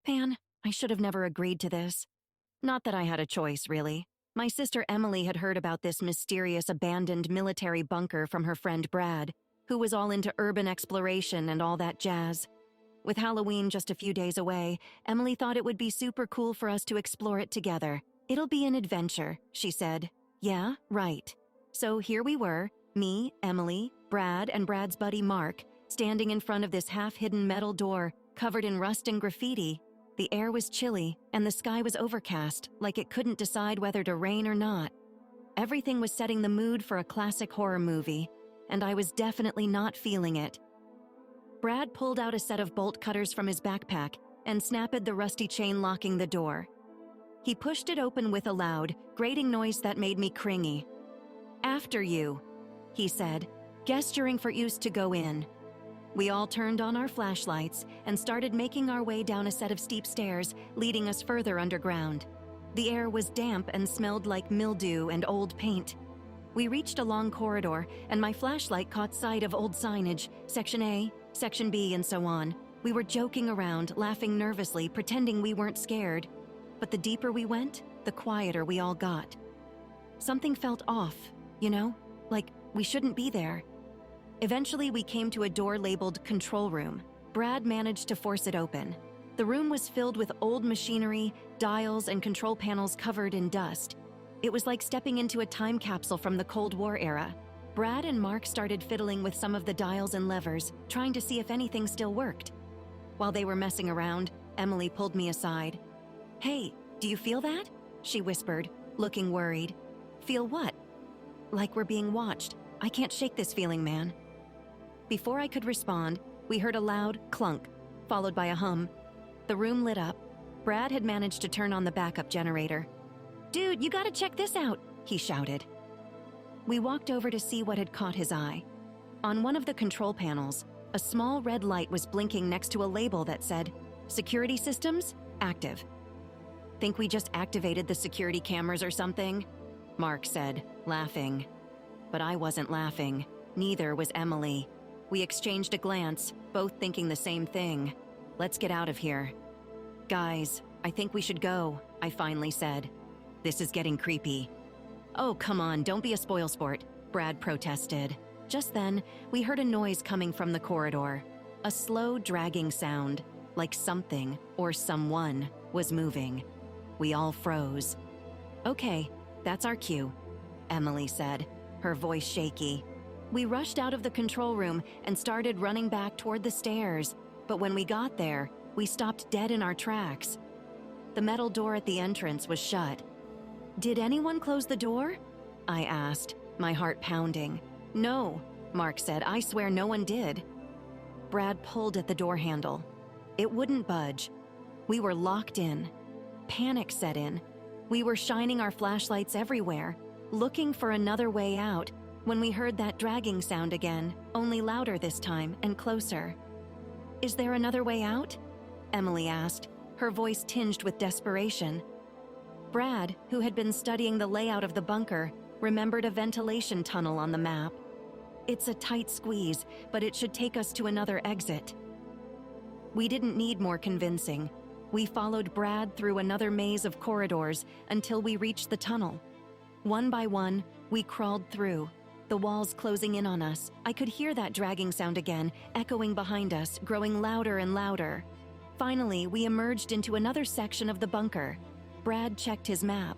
Man, I should have never agreed to this. Not that I had a choice, really. My sister Emily had heard about this mysterious abandoned military bunker from her friend Brad, who was all into urban exploration and all that jazz. With Halloween just a few days away, Emily thought it would be super cool for us to explore it together. It'll be an adventure, she said. Yeah, right. So here we were, me, Emily, Brad, and Brad's buddy Mark, standing in front of this half-hidden metal door, covered in rust and graffiti. The air was chilly, and the sky was overcast, like it couldn't decide whether to rain or not. Everything was setting the mood for a classic horror movie, and I was definitely not feeling it. Brad pulled out a set of bolt cutters from his backpack and snapped the rusty chain locking the door. He pushed it open with a loud, grating noise that made me cringy. "After you," he said, gesturing for us to go in. We all turned on our flashlights and started making our way down a set of steep stairs, leading us further underground. The air was damp and smelled like mildew and old paint. We reached a long corridor, and my flashlight caught sight of old signage, Section A, Section B, and so on. We were joking around, laughing nervously, pretending we weren't scared. But the deeper we went, the quieter we all got. Something felt off, like we shouldn't be there. Eventually, we came to a door labeled Control Room. Brad managed to force it open. The room was filled with old machinery, dials, and control panels covered in dust. It was like stepping into a time capsule from the Cold War era. Brad and Mark started fiddling with some of the dials and levers, trying to see if anything still worked. While they were messing around, Emily pulled me aside. "Hey, do you feel that?" she whispered, looking worried. "Feel what?" "Like we're being watched. I can't shake this feeling, man." Before I could respond, we heard a loud clunk, followed by a hum. The room lit up. Brad had managed to turn on the backup generator. "Dude, you gotta check this out," he shouted. We walked over to see what had caught his eye. On one of the control panels, a small red light was blinking next to a label that said, "Security systems, active." "Think we just activated the security cameras or something?" Mark said, laughing. But I wasn't laughing. Neither was Emily. We exchanged a glance, both thinking the same thing. "Let's get out of here." "Guys, I think we should go," I finally said. "This is getting creepy." "Oh, come on, don't be a spoilsport," Brad protested. Just then, we heard a noise coming from the corridor. A slow, dragging sound, like something, or someone, was moving. We all froze. "Okay, that's our cue," Emily said, her voice shaky. We rushed out of the control room and started running back toward the stairs, but when we got there, we stopped dead in our tracks. The metal door at the entrance was shut. "Did anyone close the door?" I asked, my heart pounding. "No," Mark said. "I swear no one did." Brad pulled at the door handle. It wouldn't budge. We were locked in. Panic set in. We were shining our flashlights everywhere, looking for another way out, when we heard that dragging sound again, only louder this time and closer. "Is there another way out?" Emily asked, her voice tinged with desperation. Brad, who had been studying the layout of the bunker, remembered a ventilation tunnel on the map. "It's a tight squeeze, but it should take us to another exit." We didn't need more convincing. We followed Brad through another maze of corridors until we reached the tunnel. One by one, we crawled through, the walls closing in on us. I could hear that dragging sound again, echoing behind us, growing louder and louder. Finally, we emerged into another section of the bunker. Brad checked his map.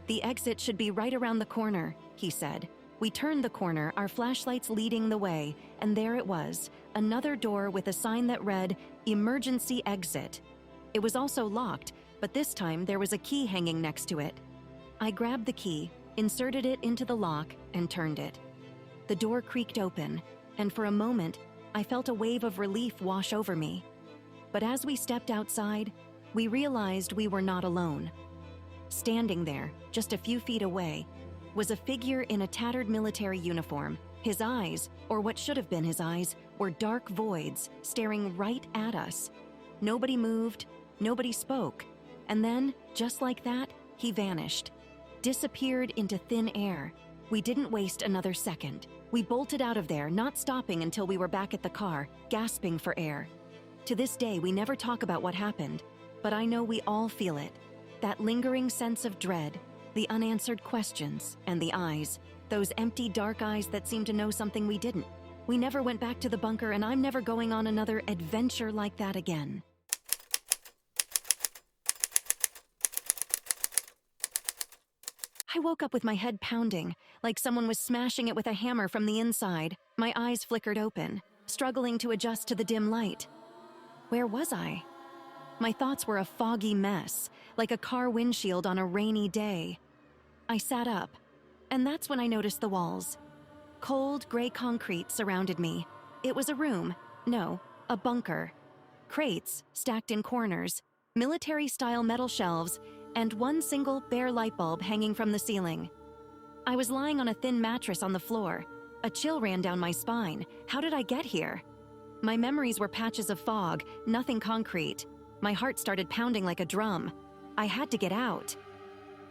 "The exit should be right around the corner," he said. We turned the corner, our flashlights leading the way, and there it was, another door with a sign that read, "Emergency Exit." It was also locked, but this time there was a key hanging next to it. I grabbed the key, inserted it into the lock, and turned it. The door creaked open, and for a moment, I felt a wave of relief wash over me. But as we stepped outside, we realized we were not alone. Standing there, just a few feet away, was a figure in a tattered military uniform. His eyes, or what should have been his eyes, were dark voids staring right at us. Nobody moved, nobody spoke, and then, just like that, he vanished. Disappeared into thin air. We didn't waste another second. We bolted out of there, not stopping until we were back at the car, gasping for air. To this day, we never talk about what happened. but I know we all feel it. That lingering sense of dread, the unanswered questions, and the eyes. Those empty, dark eyes that seem to know something we didn't. We never went back to the bunker, and I'm never going on another adventure like that again. I woke up with my head pounding, like someone was smashing it with a hammer from the inside. My eyes flickered open, struggling to adjust to the dim light. Where was I? My thoughts were a foggy mess, like a car windshield on a rainy day. I sat up, and that's when I noticed the walls. Cold, gray concrete surrounded me. It was a room. No, a bunker. Crates stacked in corners, military-style metal shelves, and one single bare light bulb hanging from the ceiling. I was lying on a thin mattress on the floor. A chill ran down my spine. How did I get here? My memories were patches of fog, nothing concrete. My heart started pounding like a drum. I had to get out.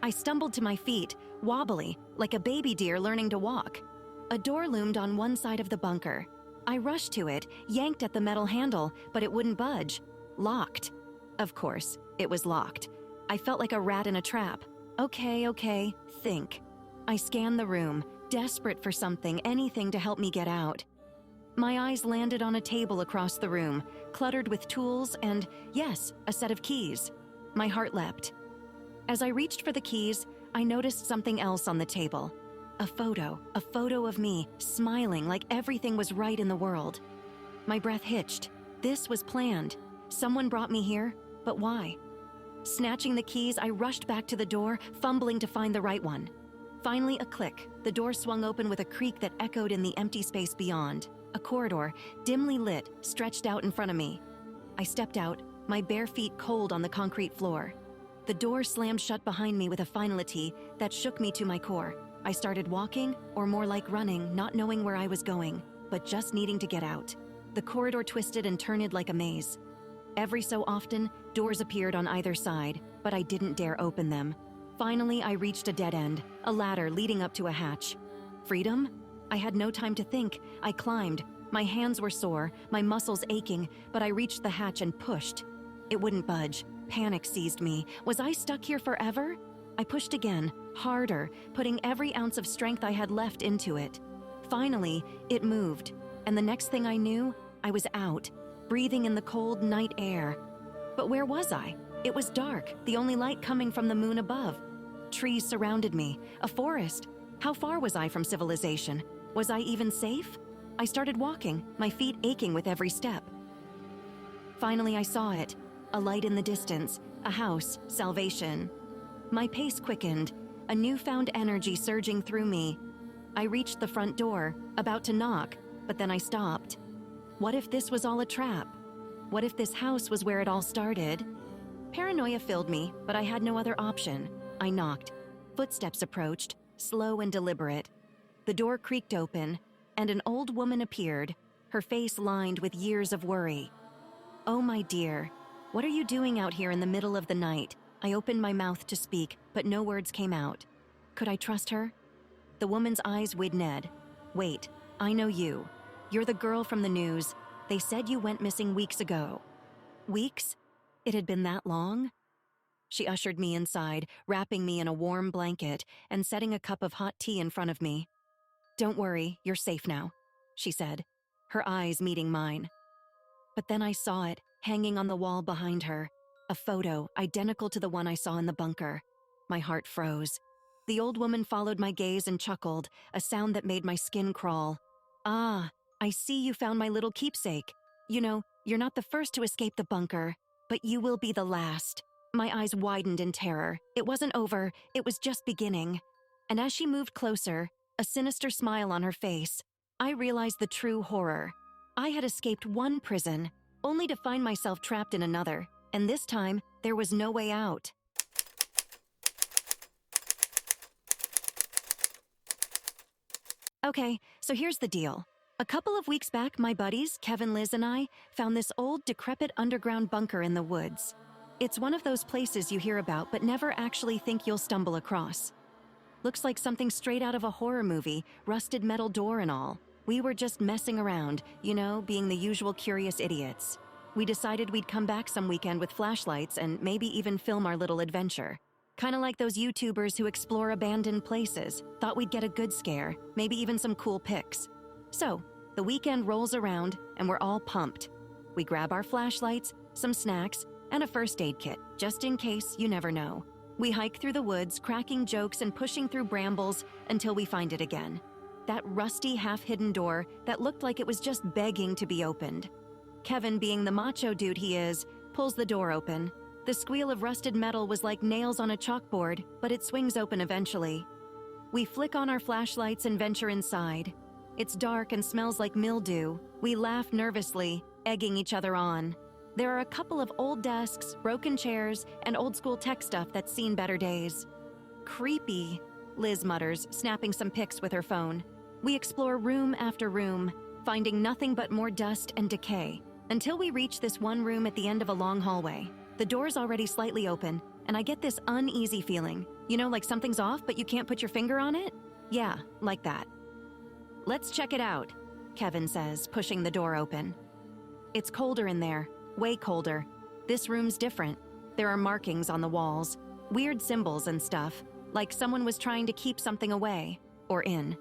I stumbled to my feet, wobbly, like a baby deer learning to walk. A door loomed on one side of the bunker. I rushed to it, yanked at the metal handle, but it wouldn't budge. Locked. Of course, it was locked. I felt like a rat in a trap. Okay, think. I scanned the room, desperate for something, anything to help me get out. My eyes landed on a table across the room, cluttered with tools and, yes, a set of keys. My heart leapt. As I reached for the keys, I noticed something else on the table. A photo of me, smiling like everything was right in the world. My breath hitched. This was planned. Someone brought me here, but why? Snatching the keys, I rushed back to the door, fumbling to find the right one. Finally, a click. The door swung open with a creak that echoed in the empty space beyond. A corridor, dimly lit, stretched out in front of me. I stepped out, my bare feet cold on the concrete floor. The door slammed shut behind me with a finality that shook me to my core. I started walking, or more like running, not knowing where I was going, but just needing to get out. The corridor twisted and turned like a maze. Every so often, doors appeared on either side, but I didn't dare open them. Finally, I reached a dead end, a ladder leading up to a hatch. Freedom? I had no time to think. I climbed. My hands were sore, my muscles aching, but I reached the hatch and pushed. It wouldn't budge. Panic seized me. Was I stuck here forever? I pushed again, harder, putting every ounce of strength I had left into it. Finally, it moved, and the next thing I knew, I was out, breathing in the cold night air. But where was I? It was dark, the only light coming from the moon above. Trees surrounded me, a forest. How far was I from civilization? Was I even safe? I started walking, my feet aching with every step. Finally, I saw it. A light in the distance, a house, salvation. My pace quickened, a newfound energy surging through me. I reached the front door, about to knock, but then I stopped. What if this was all a trap? What if this house was where it all started? Paranoia filled me, but I had no other option. I knocked. Footsteps approached, slow and deliberate. The door creaked open, and an old woman appeared, her face lined with years of worry. "Oh, my dear, what are you doing out here in the middle of the night?" I opened my mouth to speak, but no words came out. Could I trust her? The woman's eyes widened. "Wait, I know you. You're the girl from the news. They said you went missing weeks ago." Weeks? It had been that long? She ushered me inside, wrapping me in a warm blanket and setting a cup of hot tea in front of me. "Don't worry, you're safe now," she said, her eyes meeting mine. But then I saw it, hanging on the wall behind her, a photo identical to the one I saw in the bunker. My heart froze. The old woman followed my gaze and chuckled, a sound that made my skin crawl. "Ah, I see you found my little keepsake. You know, you're not the first to escape the bunker, but you will be the last." My eyes widened in terror. It wasn't over, it was just beginning. And as she moved closer, a sinister smile on her face, I realized the true horror. I had escaped one prison, only to find myself trapped in another, and this time, there was no way out. Okay, so here's the deal. A couple of weeks back, my buddies, Kevin, Liz, and I, found this old, decrepit underground bunker in the woods. It's one of those places you hear about but never actually think you'll stumble across. Looks like something straight out of a horror movie, rusted metal door and all. We were just messing around, you know, being the usual curious idiots. We decided we'd come back some weekend with flashlights and maybe even film our little adventure. Kind of like those YouTubers who explore abandoned places. Thought we'd get a good scare, maybe even some cool pics. So, the weekend rolls around and we're all pumped. We grab our flashlights, some snacks, and a first aid kit, just in case, you never know. We hike through the woods, cracking jokes and pushing through brambles until we find it again. That rusty, half-hidden door that looked like it was just begging to be opened. Kevin, being the macho dude he is, pulls the door open. The squeal of rusted metal was like nails on a chalkboard, but it swings open eventually. We flick on our flashlights and venture inside. It's dark and smells like mildew. We laugh nervously, egging each other on. There are a couple of old desks, broken chairs, and old-school tech stuff that's seen better days. Creepy, Liz mutters, snapping some pics with her phone. We explore room after room, finding nothing but more dust and decay, until we reach this one room at the end of a long hallway. The door's already slightly open, and I get this uneasy feeling. You know, like something's off, but you can't put your finger on it? Yeah, like that. Let's check it out, Kevin says, pushing the door open. It's colder in there. Way colder. This room's different. There are markings on the walls, weird symbols and stuff, like someone was trying to keep something away, or in.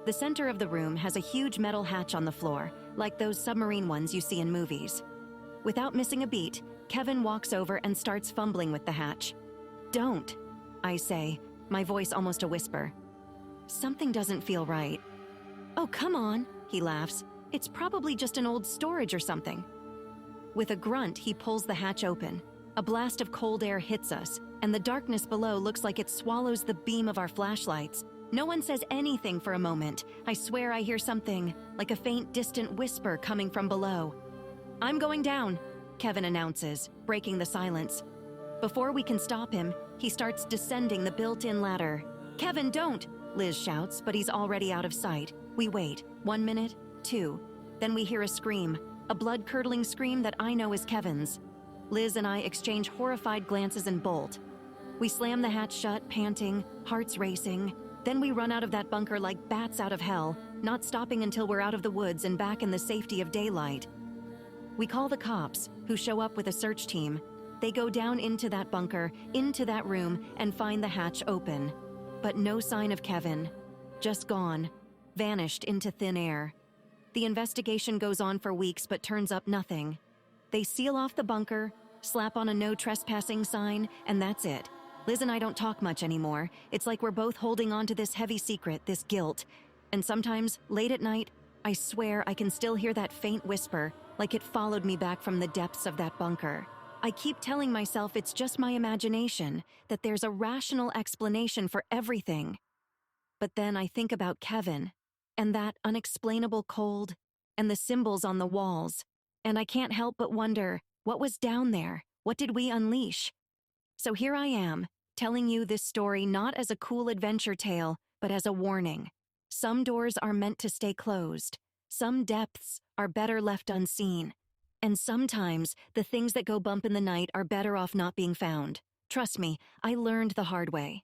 The center of the room has a huge metal hatch on the floor, like those submarine ones you see in movies. Without missing a beat, Kevin walks over and starts fumbling with the hatch. "Don't," I say, my voice almost a whisper. Something doesn't feel right. "Oh, come on," he laughs. "It's probably just an old storage or something." With a grunt, he pulls the hatch open. A blast of cold air hits us, and the darkness below looks like it swallows the beam of our flashlights. No one says anything for a moment. I swear I hear something, like a faint, distant whisper coming from below. "I'm going down," Kevin announces, breaking the silence. Before we can stop him, he starts descending the built-in ladder. "Kevin, don't!" Liz shouts, but he's already out of sight. We wait. 1 minute, 2. Then we hear a scream. A blood-curdling scream that I know is Kevin's. Liz and I exchange horrified glances and bolt. We slam the hatch shut, panting, hearts racing. Then we run out of that bunker like bats out of hell, not stopping until we're out of the woods and back in the safety of daylight. We call the cops, who show up with a search team. They go down into that bunker, into that room, and find the hatch open. But no sign of Kevin. Just gone. Vanished into thin air. The investigation goes on for weeks but turns up nothing. They seal off the bunker, slap on a no trespassing sign, and that's it. Liz and I don't talk much anymore. It's like we're both holding on to this heavy secret, this guilt. And sometimes, late at night, I swear I can still hear that faint whisper, like it followed me back from the depths of that bunker. I keep telling myself it's just my imagination, that there's a rational explanation for everything. But then I think about Kevin, and that unexplainable cold, and the symbols on the walls, and I can't help but wonder, what was down there? What did we unleash? So here I am, telling you this story not as a cool adventure tale, but as a warning. Some doors are meant to stay closed. Some depths are better left unseen. And sometimes the things that go bump in the night are better off not being found. Trust me, I learned the hard way.